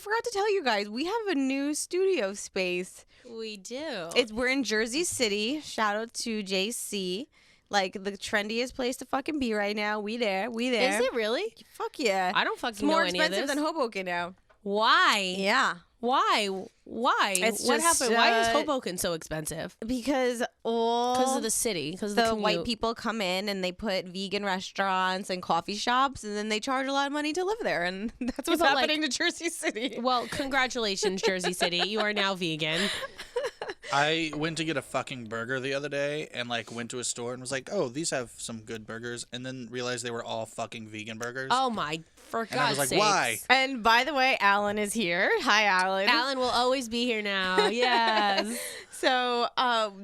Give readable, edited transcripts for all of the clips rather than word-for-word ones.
forgot to tell you guys, we have a new studio space. We do. We're in Jersey City. Shout out to JC. Like, the trendiest place to fucking be right now. We there. Is it really? Fuck yeah. I don't fucking It's more know any of this. expensive than Hoboken now. Why? Yeah. Why? It's what just, happened? Why is Hoboken so expensive? Because Because of the city. Because of the white commute. people come in and they put vegan restaurants and coffee shops, and then they charge a lot of money to live there. And that's what's but, happening to Jersey City. Well, congratulations, Jersey City. You are now vegan. I went to get a fucking burger the other day and like went to a store and was like, oh, these have some good burgers, and then realized they were all fucking vegan burgers. Oh my, for and I was God's like, why? sakes. And by the way, Alan is here. Hi, Alan. Alan will always be here now. Yes. So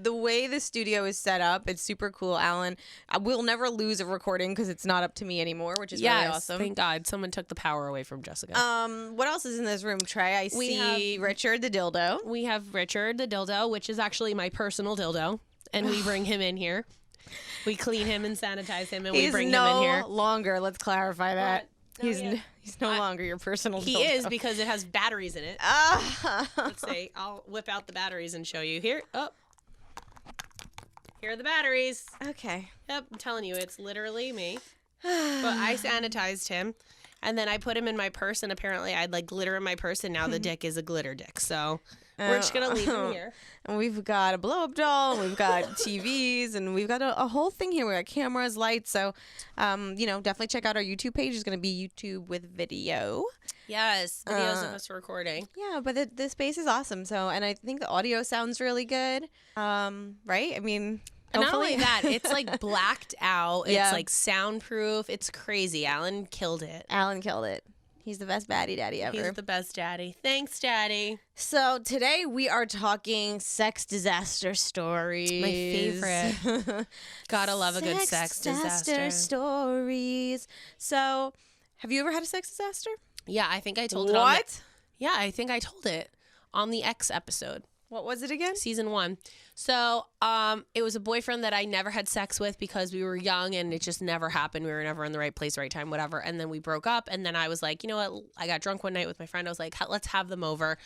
the way the studio is set up, it's super cool, Alan. We'll never lose a recording because it's not up to me anymore, which is really awesome. Thank God. Someone took the power away from Jessica. What else is in this room, Trey? I see Richard the dildo. We have Richard the dildo, which is actually my personal dildo, and we bring him in here. We clean him and sanitize him, and we bring him in here. He's no longer. Let's clarify that. No, He's no longer your personal dildo. He is, because it has batteries in it. Let's see. I'll whip out the batteries and show you. Here. Oh. Here are the batteries. Okay. Yep, I'm telling you, it's literally me. But I sanitized him, and then I put him in my purse, and apparently I had like glitter in my purse, and now the dick is a glitter dick. So we're just going to leave him here. And we've got a blow-up doll, and we've got TVs, and we've got a whole thing here. We got cameras, lights. So, definitely check out our YouTube page. It's going to be YouTube with video. Yes, videos of us recording. Yeah, but the space is awesome. So, and I think the audio sounds really good. Right? I mean, And not hopefully. only that, it's like blacked out. It's Yeah. like soundproof. It's crazy. Alan killed it. Alan killed it. He's the best baddie daddy ever. He's the best daddy. Thanks, Daddy. So today we are talking sex disaster stories. My favorite. Gotta love a good sex disaster. stories. So, have you ever had a sex disaster? Yeah, I think I told it I think I told it on the X episode. What was it again? Season 1. So, it was a boyfriend that I never had sex with because we were young and it just never happened. We were never in the right place, right time, whatever. And then we broke up. And then I was like, you know what? I got drunk one night with my friend. I was like, let's have them over.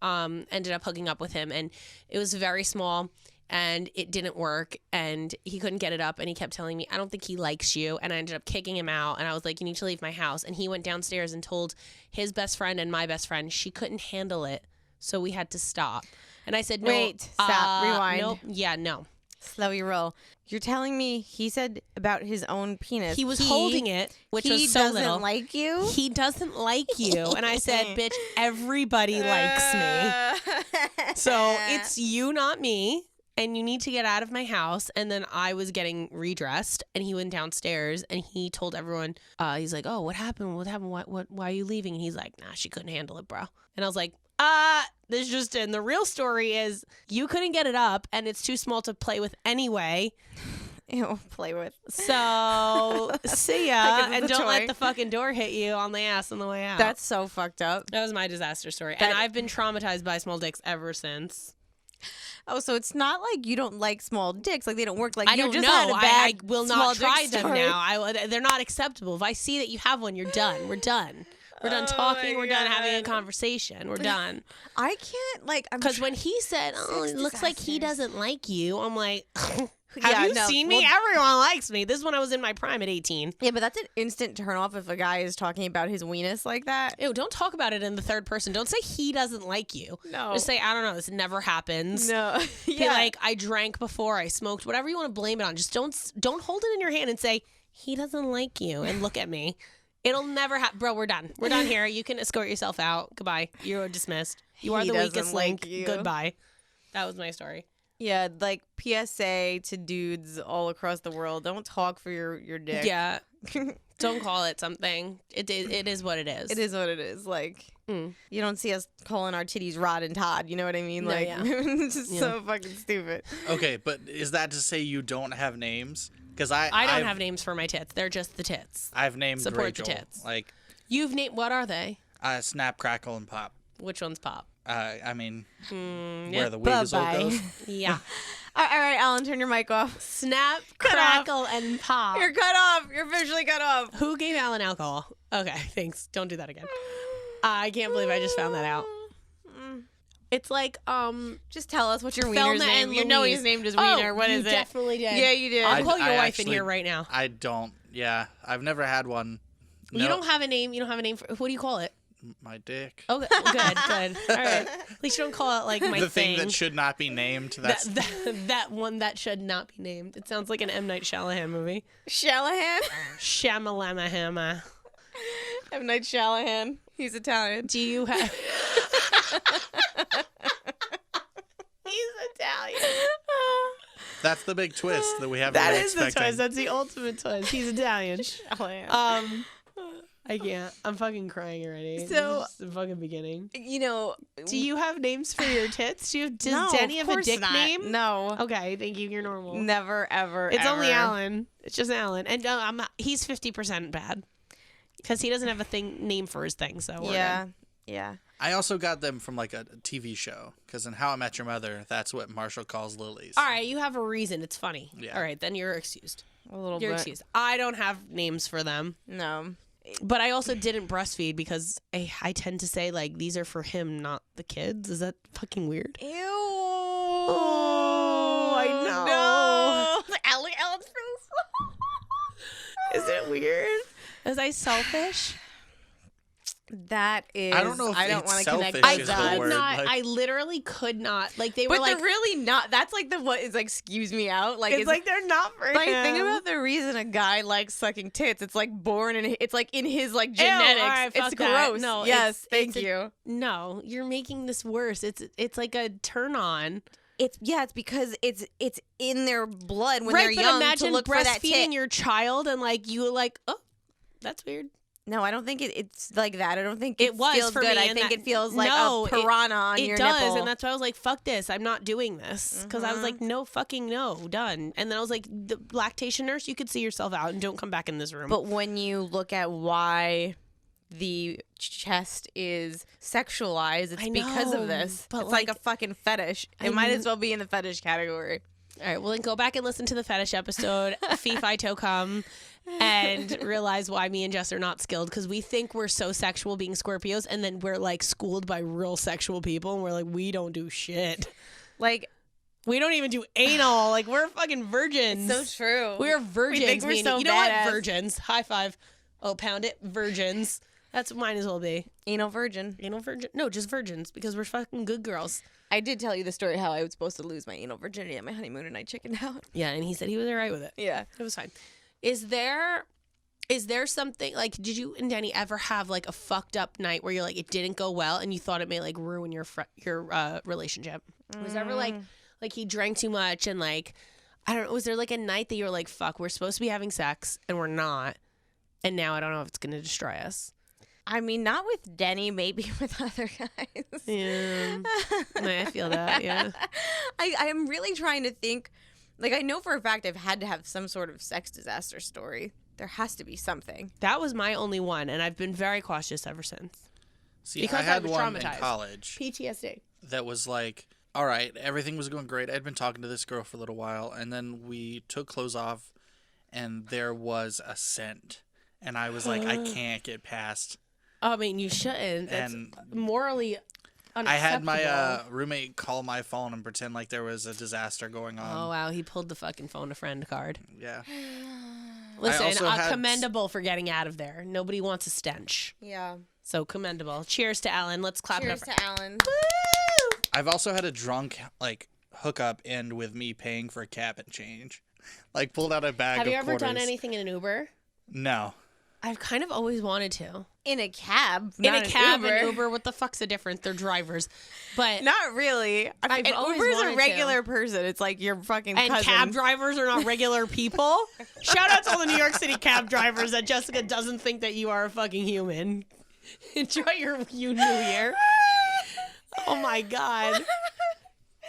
Ended up hooking up with him. And it was very small and it didn't work. And he couldn't get it up. And he kept telling me, I don't think he likes you. And I ended up kicking him out. And I was like, you need to leave my house. And he went downstairs and told his best friend and my best friend she couldn't handle it. So we had to stop. And I said, no. Wait, stop, rewind. Nope. Yeah, no. Slow your roll. You're telling me he said about his own penis. He was holding it, which was so little. He little. doesn't like you? He doesn't like you. And I said, bitch, everybody likes me. So it's you, not me. And you need to get out of my house. And then I was getting redressed. And he went downstairs and he told everyone, he's like, oh, what happened? What happened? Why are you leaving? And he's like, nah, she couldn't handle it, bro. And I was like, this just in. The real story is you couldn't get it up and it's too small to play with anyway. Ew, play with. So see ya, Like and it's a don't toy. let the fucking door hit you on the ass on the way out. That's so fucked up. That was my disaster story, and I've been traumatized by small dicks ever since. Oh, so it's not like you don't like small dicks, like they don't work. Like I you don't just know. had a bad I will small not dick try them story. now. They're not acceptable. If I see that you have one, you're done. We're done. We're done talking. my We're done having a God. conversation. We're done. I can't Because when he said, "Oh, Sex it looks like he disasters. doesn't like you," I'm like, "Have Yeah, you no, seen me? well- Everyone likes me." This is when I was in my prime at 18. Yeah, but that's an instant turn off if a guy is talking about his weenus like that. Ew, don't talk about it in the third person. Don't say he doesn't like you. No. Just say, I don't know, this never happens. No. Be like, I drank before, I smoked, whatever you want to blame it on. Just don't hold it in your hand and say, he doesn't like you, and look at me. It'll never happen. Bro, we're done. We're done here. You can escort yourself out. Goodbye. You're dismissed. You are He the doesn't weakest like link. you. Goodbye. That was my story. Yeah, like PSA to dudes all across the world. Don't talk for your dick. Yeah. Don't call it something. It is what it is. It is what it is. Like, you don't see us calling our titties Rod and Todd. You know what I mean? No, Like, yeah. it's just so fucking stupid. Okay, but is that to say you don't have names? Because I don't have names for my tits. They're just the tits. I've named Support Rachel. the tits. Like You've named, what are they? Snap, Crackle, and Pop. Which one's Pop? I mean, yeah. where the weasel Bye-bye. goes. Yeah. All right, Alan, turn your mic off. Snap, Cut crackle, and pop. You're cut off. You're officially cut off. Who gave Alan alcohol? Okay, thanks. Don't do that again. I can't believe I just found that out. It's like Just tell us what your Thelma wiener's name. and You know Louise. he's named his Oh, wiener. What you is it? definitely did. Yeah, you did. I'll call your I wife in actually- here right now. I don't. Yeah, I've never had one. You don't have a name. You don't have a name for. What do you call it? My dick. Oh, good. All right. At least you don't call it like my The thing that should not be named. That's that one that should not be named. It sounds like an M. Night Shyamalan movie. Shalahan. Shyamalama. M. Night Shalahan. He's Italian. Do you have? He's Italian. that's the big twist that we haven't That been is the expecting. twist. That's the ultimate twist. He's Italian. Shalahan. I can't. I'm fucking crying already. So- This is the fucking beginning. You know. Do you have names for your tits? Does No, Denny of have a course dick not. name? No. Okay, thank you. You're normal. Never, ever. It's only ever. Alan. It's just Alan, and he's 50% bad because he doesn't have a name for his thing. So we're Yeah. good. Yeah. I also got them from like a TV show because in How I Met Your Mother, that's what Marshall calls lilies. All right, you have a reason. It's funny. Yeah. All right, then you're excused. A little You're bit. excused. I don't have names for them, No. but I also didn't breastfeed because I tend to say like these are for him, not the kids. Is that fucking weird? Ew. Oh, I know. No. Alan's Is it weird? Was I selfish? That is. I don't know if I don't it's want to connect selfish I is those the dots. could word, not. like- I literally could not. Like they were But like, they're really not. That's like the what is like. Excuse me out. Like it's like they're not for Like him. think about the reason a guy likes sucking tits. It's like born in. It's like in his like Ew, genetics. all right, It's fuck that. gross. No, Yes. it's Thank a- you. No, you're making this worse. It's like a turn on. It's It's because it's in their blood when right, they're but young imagine to look for that tit. breastfeeding your child and like you like, oh, that's weird. No, I don't think it's like that. I don't think It was feels for good. me, I and think that- it feels like No, a piranha on It your does, nipple. and that's why I was like, fuck this. I'm not doing this because I was Mhm. like, no fucking no, done. And then I was like, the lactation nurse, you could see yourself out and don't come back in this room. But when you look at why the chest is sexualized, it's I because know, of this. but It's like like- a fucking fetish. I It might kn- as well be in the fetish category. All right, well then go back and listen to the fetish episode, Fee Fi To Come, and realize why me and Jess are not skilled because we think we're so sexual being Scorpios, and then we're like schooled by real sexual people, and we're like, we don't do shit. Like, We don't even do anal. Like we're fucking virgins. so true. We're virgins. We think we're me and so you know badass. what? Virgins. High five. Oh, pound it. Virgins. That's what mine as well be. anal virgin. Anal virgin? No, just virgins because we're fucking good girls. I did tell you the story how I was supposed to lose my anal virginity at my honeymoon and I chickened out. Yeah, and he said he was all right with it. Yeah. It was fine. Is there something like did you and Danny ever have like a fucked up night where you're like it didn't go well and you thought it may like ruin your relationship? Was there ever like he drank too much and like I don't know, was there like a night that you were like fuck, we're supposed to be having sex and we're not and now I don't know if it's going to destroy us? I mean, not with Denny, maybe with other guys. Yeah. I feel that, yeah. I am really trying to think. Like, I know for a fact I've had to have some sort of sex disaster story. There has to be something. That was my only one and I've been very cautious ever since. See, Because I had was one in traumatized. college PTSD. that was like, all right, everything was going great. I'd been talking to this girl for a little while, and then we took clothes off, and there was a scent. And I was like, I can't get past. I mean, you shouldn't. That's And morally I unacceptable. had my roommate call my phone and pretend like there was a disaster going on. Oh, wow. He pulled the fucking phone a friend card. Yeah. Listen, also had- commendable for getting out of there. Nobody wants a stench. Yeah. So commendable. Cheers to Alan. Let's clap Cheers it up. to Alan. I've also had a drunk like hookup end with me paying for a cab and change. Like pulled out a bag Have of you ever done quarters. anything in an Uber? No. I've kind of always wanted to. In a cab. In not a an cab Uber. and Uber, what the fuck's the difference? They're drivers. But Not really. I've An always Uber's wanted a to. regular person. It's like your fucking and cousin. cab drivers are not regular people. Shout out to all the New York City cab drivers that Jessica doesn't think that you are a fucking human. Enjoy your New Year. Oh my God.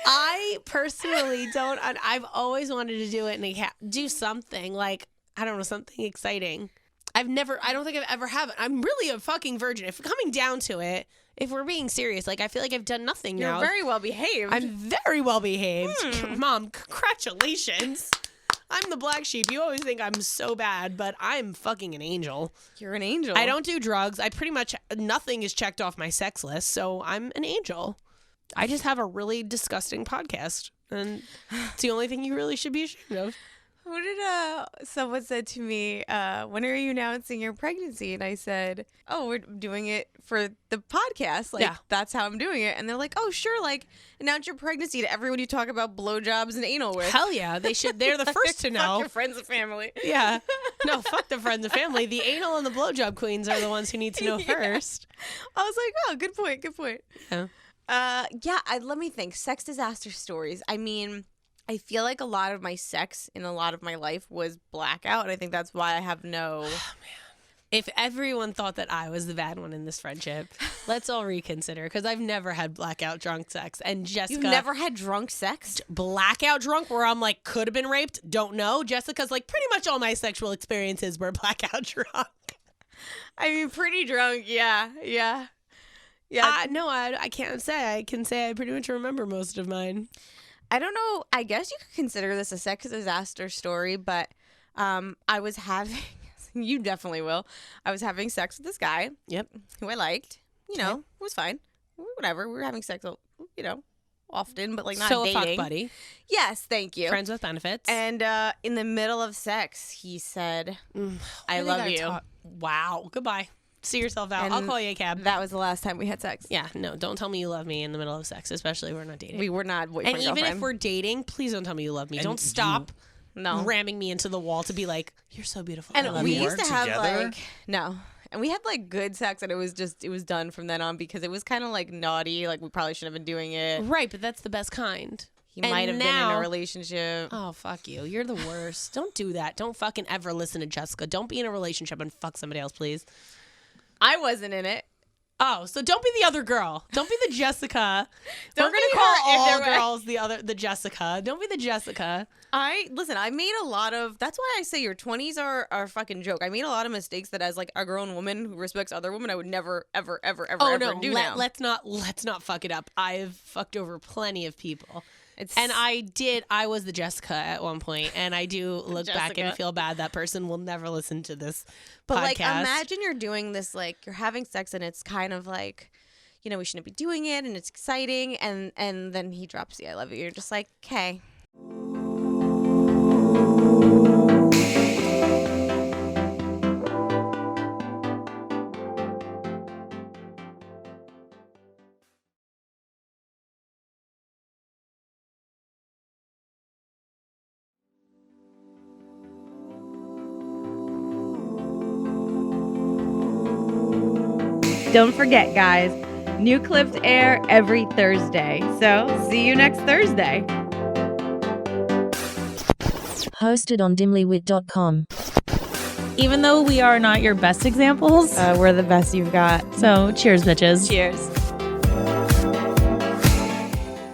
I personally don't. I've always wanted to do it in a cab. Do something like, I don't know, something exciting. I don't think I've ever have it. I'm really a fucking virgin. If coming down to it, if we're being serious, like I feel like I've done nothing You're now. very well behaved. I'm very well behaved. Mom, congratulations. I'm the black sheep. You always think I'm so bad, but I'm fucking an angel. You're an angel. I don't do drugs. I pretty much, nothing is checked off my sex list, so I'm an angel. I just have a really disgusting podcast, and it's the only thing you really should be ashamed of. Who did someone said to me, when are you announcing your pregnancy? And I said, oh, we're doing it for the podcast. Like, that's how I'm doing it. And they're like, oh, sure. Like, announce your pregnancy to everyone you talk about blowjobs and anal with. Hell yeah. They should. They're the first to know. Fuck your friends and family. Yeah. No, fuck the friends and family. The anal and the blowjob queens are the ones who need to know first. I was like, oh, good point. Good point. Yeah. Let me think. Sex disaster stories. I mean, I feel like a lot of my sex in a lot of my life was blackout, and I think that's why I have no. Oh, man. If everyone thought that I was the bad one in this friendship, let's all reconsider, because I've never had blackout drunk sex. And Jessica, you've never had drunk sex? Blackout drunk, where I'm like, could have been raped, don't know. Jessica's like, pretty much all my sexual experiences were blackout drunk. I mean, pretty drunk, yeah. No, I can't say. I can say I pretty much remember most of mine. I don't know. I guess you could consider this a sex disaster story, but I was having, you definitely will. I was having sex with this guy. Yep. Who I liked. You know, it was fine. Whatever. We were having sex, you know, often, but like not dating. So a fuck buddy. Yes, thank you. Friends with benefits. And in the middle of sex, he said, I love you. Wow. Goodbye. See yourself out. And I'll call you a cab. That was the last time we had sex. Yeah, no, don't tell me you love me in the middle of sex, especially if we're not dating. We were not boyfriend, and even girlfriend. if we're dating, please don't tell me you love me. And don't stop ramming me into the wall to be like, you're so beautiful. And we used to have together? like, no. And we had like good sex, and it was done from then on, because it was kind of like naughty. Like, we probably shouldn't have been doing it. Right, but that's the best kind. He might have been in a relationship. Oh, fuck you. You're the worst. Don't do that. Don't fucking ever listen to Jessica. Don't be in a relationship and fuck somebody else, please. I wasn't in it. Oh, so don't be the other girl. Don't be the Jessica. Don't We're gonna be call her if all they're- girls the Jessica. Don't be the Jessica. I made a lot of, that's why I say your 20s are a fucking joke. I made a lot of mistakes that as like a grown woman who respects other women, I would never, ever, ever, ever do now. Let's not fuck it up. I've fucked over plenty of people. And I was the Jessica at one point, and I do look back and feel bad. That person will never listen to this But podcast. like, imagine you're doing this, like, you're having sex, and it's kind of like, you know, we shouldn't be doing it, and it's exciting, and then he drops the I love you. You're just like, okay. Don't forget, guys, new clips air every Thursday. So see you next Thursday. Hosted on dimlywit.com. Even though we are not your best examples, We're the best you've got. so cheers, bitches. Cheers.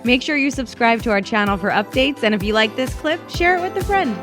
Make sure you subscribe to our channel for updates. And if you like this clip, share it with a friend.